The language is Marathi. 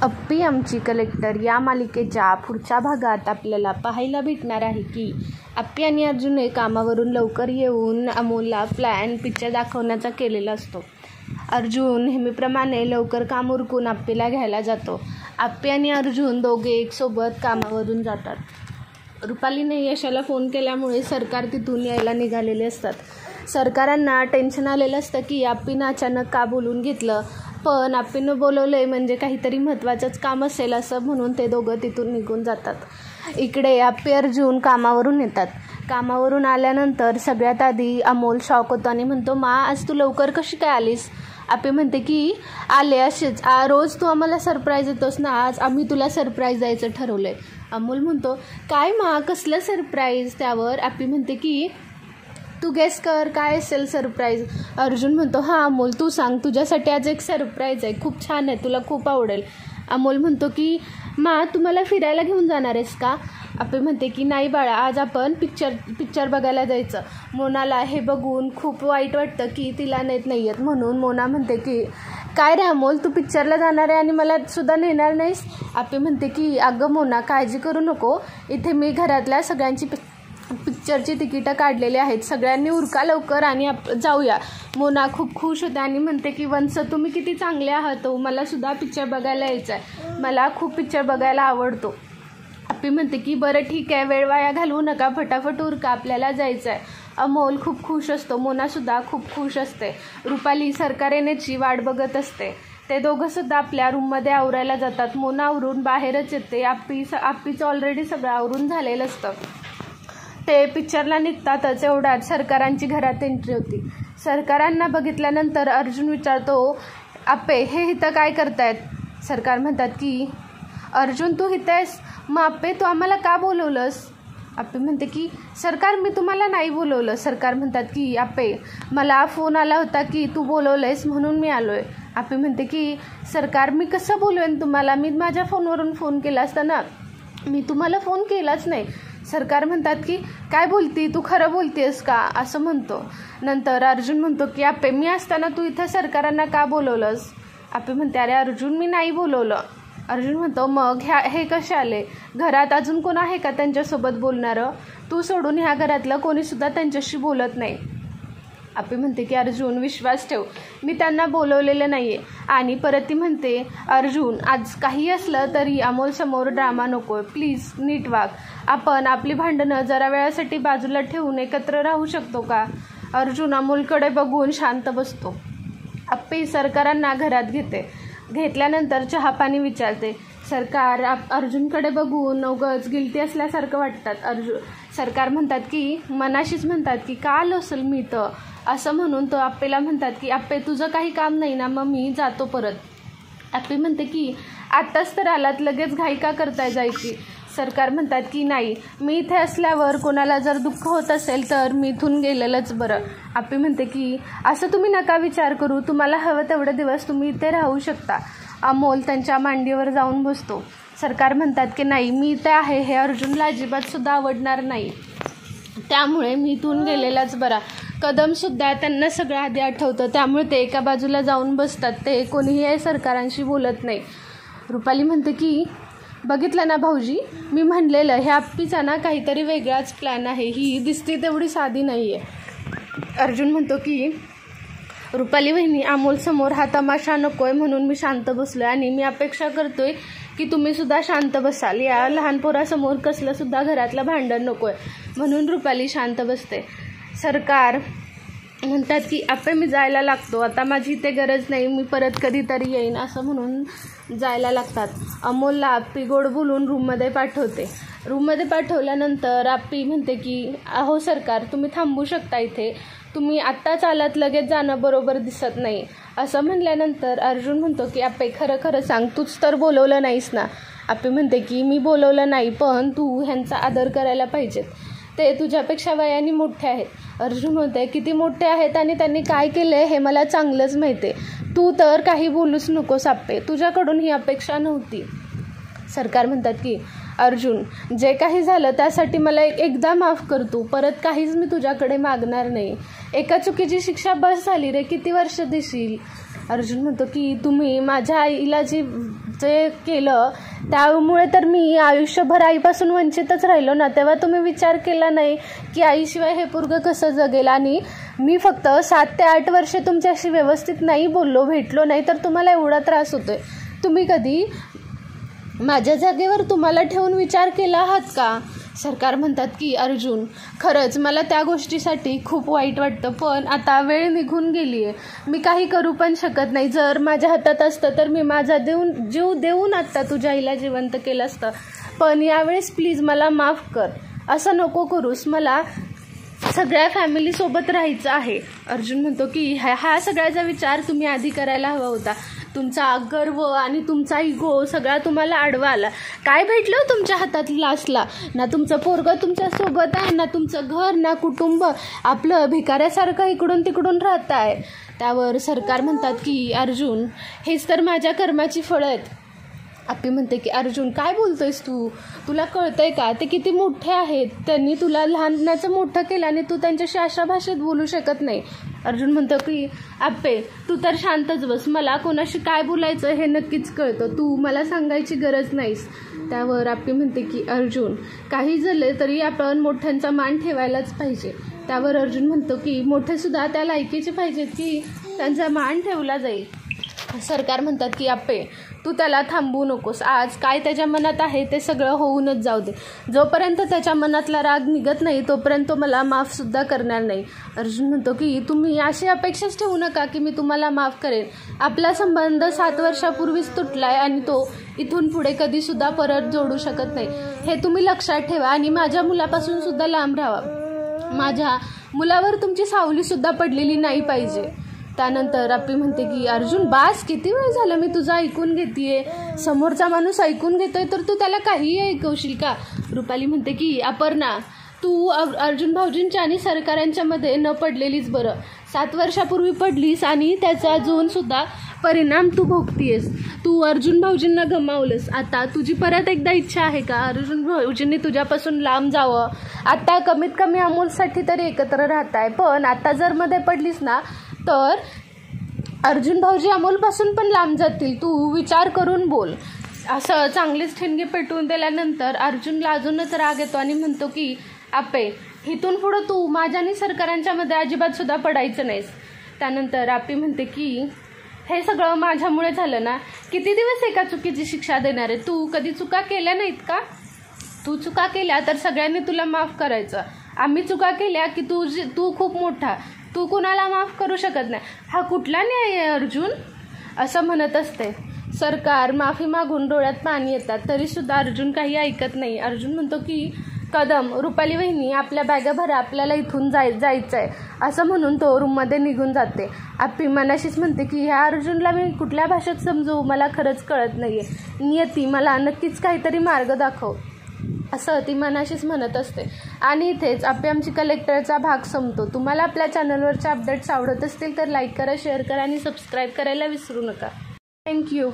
अप्पी आमची कलेक्टर या मालिकेच्या पुढच्या भागात आपल्याला पाहायला भेटणार आहे की अप्पी आणि अर्जुन कामावरून लवकर येऊन अमोलला प्लॅन पिक्चर दाखवण्याचा केलेला असतो. अर्जुन नेहमीप्रमाणे लवकर काम उरकून अप्पीला घ्यायला जातो. अप्पी आणि अर्जुन दोघे एकसोबत कामावरून जातात. रुपालीने यशाला फोन केल्यामुळे सरकार तिथून यायला निघालेले असतात. सरकारांना टेन्शन आलेलं असतं की अप्पीनं अचानक का बोलून घेतलं, पण अप्पीनं बोलवलंय म्हणजे काहीतरी महत्त्वाचंच काम असेल असं म्हणून ते दोघं तिथून निघून जातात. इकडे अप्पी अर्जुन कामावरून येतात. कामावरून आल्यानंतर सगळ्यात आधी अमोल शॉक होतो आणि म्हणतो, मा आज तू लवकर कशी काय आलीस? अप्पी म्हणते की आले असेच, रोज तू आम्हाला सरप्राईज देतोस ना, आज आम्ही तुला सरप्राईज द्यायचं ठरवलं आहे. अमोल म्हणतो, काय मा कसलं सरप्राईज? त्यावर अप्पी म्हणते की तू गेस कर काय असेल सरप्राईज. अर्जुन म्हणतो, हां अमोल तू सांग, तुझ्यासाठी आज एक सरप्राईज आहे, खूप छान आहे, तुला खूप आवडेल. अमोल म्हणतो की मा तू मला फिरायला घेऊन जाणार आहेस का? अप्पी म्हणते की नाही बाळा, आज आपण पिक्चर बघायला जायचं. मोनाला हे बघून खूप वाईट वाटतं की तिला नेत नाही आहेत, म्हणून मोना म्हणते की काय रे अमोल, तू पिक्चरला जाणार आहे आणि मला सुद्धा नेणार नाहीस? अप्पी म्हणते की अगं मोना काळजी करू नको, इथे मी घरातल्या सगळ्यांची पिक्चरची तिकीटं काढलेली आहेत, सगळ्यांनी उरका लवकर आणि जाऊया. मोना खूप खुश होते आणि म्हणते की वंश तुम्ही किती चांगले आहात, मला सुद्धा पिक्चर बघायला यायचं आहे, मला खूप पिक्चर बघायला आवडतो. अप्पी म्हणते की बरं ठीक आहे, वेळ वाया घालवू नका, फटाफट उरका, आपल्याला जायचं आहे. अमोल खूप खुश असतो, मोनासुद्धा खूप खुश असते. रुपाली सरकार येण्याची वाट बघत असते. ते दोघंसुद्धा आपल्या रूममध्ये आवरायला जातात. मोना आवरून बाहेरच येते. अप्पीचं ऑलरेडी सगळं आवरून झालेलं असतं. ते पिक्चरला निघतातच एवढ्यात सरकारांची घरात एंट्री होती. सरकारांना बघितल्यानंतर अर्जुन विचारतो, अप्पे हे इथं काय करतायत? सरकार म्हणतात की अर्जुन तू इथं आहेस, मग अप्पे तू आम्हाला का बोलवलंस? अप्पे म्हणते की सरकार मी तुम्हाला नाही बोलवलं. सरकार म्हणतात की अप्पे मला फोन आला होता की तू बोलवलंयस म्हणून मी आलो आहे. अप्पे म्हणते की सरकार मी कसं बोलवेन तुम्हाला, मी माझ्या फोनवरून फोन केला असता ना, मी तुम्हाला फोन केलाच नाही. सरकार म्हणतात की काय बोलती तू, खरं बोलतेस का? असं म्हणतो. नंतर अर्जुन म्हणतो की अप्पे मी असताना तू इथं सरकारांना का बोलवलंस? अप्पे म्हणते अरे अर्जुन मी नाही बोलवलं. अर्जुन म्हणतो मग हे कसे आले? घरात अजून कोण आहे का त्यांच्यासोबत बोलणारं? तू सोडून ह्या घरातलं कोणीसुद्धा त्यांच्याशी बोलत नाही. अप्पे म्हणते की अर्जुन विश्वास ठेव, मी त्यांना बोलवलेलं नाही आहे. आणि परत ती म्हणते अर्जुन आज काही असलं तरी अमोलसमोर ड्रामा नको आहे, प्लीज नीट वाग, आपण आपली भांडणं जरा वेळासाठी बाजूला ठेवून एकत्र राहू शकतो का? अर्जुन अमोलकडे बघून शांत बसतो. अप्पी सरकारांना घरात घेतल्यानंतर चहापाणी विचारते. सरकार अर्जुनकडे बघून उगाच गिल्टी असल्यासारखं वाटतात. सरकार म्हणतात की मनाशीच म्हणतात की का आलो असेल मी तर, असं म्हणून तो अप्पेला म्हणतात की अप्पे तुझं काही काम नाही ना, मग मी जातो परत. अप्पे म्हणते की आत्ताच तर आलात, लगेच घाई का करताय जायची? सरकार म्हणतात की नाही, मी इथे असल्यावर कोणाला जर दुःख होत असेल तर मी इथून गेलेलंच बरं. अप्पे म्हणते की असं तुम्ही नका विचार करू, तुम्हाला हवं तेवढे दिवस तुम्ही इथे राहू शकता. अमोल त्यांच्या मांडीवर जाऊन बसतो. सरकार म्हणतात की नाही, मी इथे आहे हे अर्जुनला अजिबातसुद्धा आवडणार नाही, त्यामुळे मी इथून गेलेलाच बरा. कदमसुद्धा त्यांना सगळं आधी आठवतं, त्यामुळे ते एका बाजूला जाऊन बसतात. ते कोणीही सरकारांशी बोलत नाही. रुपाली म्हणते की बघितलं ना भाऊजी, मी म्हणलेलं ह्या अप्पीचा ना काहीतरी वेगळाच प्लॅन आहे, ही दिसते तेवढी साधी नाही आहे. अर्जुन म्हणतो की रुपाली वहिनी अमोलसमोर हा तमाशा नको आहे म्हणून मी शांत बसलो आहे आणि मी अपेक्षा करतोय की तुम्हीसुद्धा शांत बसाल, या लहान पोरासमोर कसलंसुद्धा घरातलं भांडण नको आहे, म्हणून रुपाली शांत बसते. सरकार म्हणतात की अप्पे मी जायला लागतो, आता माझी इथे गरज नाही, मी परत कधीतरी येईन, असं म्हणून जायला लागतात. अमोलला अप्पी गोड बोलून रूममध्ये पाठवते. रूममध्ये पाठवल्यानंतर अप्पी म्हणते की अहो सरकार तुम्ही थांबू शकता इथे, तुम्ही आत्ताच आलात, लगेच जाणं बरोबर दिसत नाही. असं म्हणल्यानंतर अर्जुन म्हणतो की अप्पे खरं खरं सांग, तूच तर बोलवलं नाहीस ना? अप्पी म्हणते की मी बोलवलं नाही, पण तू ह्यांचा आदर करायला पाहिजेत, ते तुझ्यापेक्षा वयाने मोठे आहेत. अर्जुन म्हणते किती मोठे आहेत आणि त्यांनी काय केलं आहे हे मला चांगलंच माहिती आहे, तू तर काही बोलूच नकोस अप्पे, तुझ्याकडून ही अपेक्षा नव्हती. सरकार म्हणतात की अर्जुन जे काही झालं त्यासाठी मला एकदा माफ कर, तू परत काहीच मी तुझ्याकडे मागणार नाही, एका चुकीची शिक्षा बस झाली रे, किती वर्ष देशील? अर्जुन म्हणतो की तुम्ही माझ्या आईला जी जे केलं त्यामुळे तर मी आयुष्यभर आईपासून वंचितच राहिलो ना. तेव्हा तुम्ही विचार केला नाही की आईशिवाय हे पोरगं कसं जगेल. आणि मी फक्त 7 ते 8 वर्षे तुमच्याशी व्यवस्थित नाही बोललो, भेटलो नाही, तर तुम्हाला एवढा त्रास होतोय. तुम्ही कधी माझ्या जागेवर तुम्हाला ठेवून विचार केला आहात का? सरकार म्हणतात की अर्जुन, खरंच मला त्या गोष्टीसाठी खूप वाईट वाटतं, पण आता वेळ निघून गेली आहे, मी काही करू पण शकत नाही. जर माझ्या हातात असतं तर मी माझा जीव देऊन आत्ता तुझ्या आईला जिवंत केलं असतं, पण यावेळेस प्लीज मला माफ कर, असं नको करूस, मला सगळ्या फॅमिलीसोबत राहायचं आहे. अर्जुन म्हणतो की हा सगळ्याचा विचार तुम्ही आधी करायला हवा होता. तुमचा गर्व आणि तुमचा इगो सगळा तुम्हाला आडवा आला. काय भेटलं तुमच्या हातात लास्टला? ना तुमचं पोरगं तुमच्यासोबत आहे, ना तुमचं घर, ना कुटुंब, आपलं भिकाऱ्यासारखं इकडून तिकडून राहत आहे. त्यावर सरकार म्हणतात की अर्जुन, हेच तर माझ्या कर्माची फळं आहेत. आप्पी म्हणते की अर्जुन काय बोलतोयस तू? तुला कळतंय का ते किती मोठे आहेत? त्यांनी तुला लहानाचं मोठं केलं आणि तू त्यांच्याशी अशा भाषेत बोलू शकत नाही. अर्जुन म्हणतो की आप्पे तू तर शांतच बस, मला कोणाशी काय बोलायचं हे नक्कीच कळतं, तू मला सांगायची गरज नाहीस. त्यावर आप्पी म्हणते की अर्जुन काही झाले तरी आपण मोठ्यांचा मान ठेवायलाच पाहिजे. त्यावर अर्जुन म्हणतो की मोठेसुद्धा त्या लायकीचे पाहिजेत की त्यांचा मान ठेवला जाईल. सरकार म्हणतात की आप्पे तू त्याला थांबवू नकोस, आज काय त्याच्या मनात आहे ते सगळं होऊनच जाऊ दे. जोपर्यंत त्याच्या मनातला राग निघत नाही तोपर्यंत तो मला माफसुद्धा करणार नाही. अर्जुन म्हणतो की तुम्ही अशी अपेक्षाच ठेवू नका की मी तुम्हाला माफ करेन. आपला संबंध 7 वर्षापूर्वीच तुटलाय आणि तो इथून पुढे कधीसुद्धा परत जोडू शकत नाही, हे तुम्ही लक्षात ठेवा. आणि माझ्या मुलापासून सुद्धा लांब राहा, माझ्या मुलावर तुमची सावलीसुद्धा पडलेली नाही पाहिजे. त्यानंतर आप्पी म्हणते की अर्जुन बास, किती वेळ झालं मी तुझं ऐकून घेतेय, समोरचा माणूस ऐकून घेतोय तर तू त्याला काहीही ऐकवशील का? रुपाली म्हणते की अपर्णा तू अर्जुन भाऊजींच्या आणि सरकारांच्या मध्ये न पडलेलीच बरं. 7 वर्षापूर्वी पडलीस आणि त्याचा अजूनसुद्धा परिणाम तू भोगतीयस. तू अर्जुन भाऊजींना गमावलंस. आता तुझी परत एकदा इच्छा आहे का अर्जुन भाऊजींनी तुझ्यापासून लांब जावं? आता कमीत कमी अमोलसाठी तरी एकत्र राहताय, पण आता जर मध्ये पडलीस ना तर अर्जुन भाऊजी अमोलपासून पण लांब जातील. तू विचार करून बोल. असं चांगलीच ठिणगी पेटवून दिल्यानंतर अर्जुनला अजूनच राग येतो आणि म्हणतो की आप्पे इथून पुढं तू माझ्या आणि सरकारांच्या मध्ये अजिबात सुद्धा पडायचं नाहीस. त्यानंतर आप्पी म्हणते की हे सगळं माझ्यामुळे झालं ना, किती दिवस एका चुकीची शिक्षा देणार आहे? तू कधी चुका केल्या नाहीत का? तू चुका केल्या तर सगळ्यांनी तुला माफ करायचं. आम्ही चुका केल्या की तू खूप मोठा, तू कुणाला माफ करू शकत नाही. हा कुठला न्याय आहे अर्जुन? असं म्हणत असते. सरकार माफी मागून डोळ्यात पाणी येतात तरीसुद्धा अर्जुन काही ऐकत नाही. अर्जुन म्हणतो की कदम, रुपाली वहिनी आपल्या बॅगा भरा, आपल्याला इथून जायचं आहे, असं म्हणून तो रूममध्ये निघून जाते. आप्पी मनाशीच म्हणते की ह्या अर्जुनला मी कुठल्या भाषेत समजू, मला खरंच कळत नाही आहे. नियती मला नक्कीच काहीतरी मार्ग दाखव, असं ती मनाशीच म्हणत असते. आणि इथेच आप्पी आमची कलेक्टरचा भाग संपतो. तुम्हाला आपल्या चॅनलवरचे अपडेट्स आवडत असतील तर लाईक करा, शेअर करा आणि सबस्क्राईब करायला विसरू नका. थँक्यू.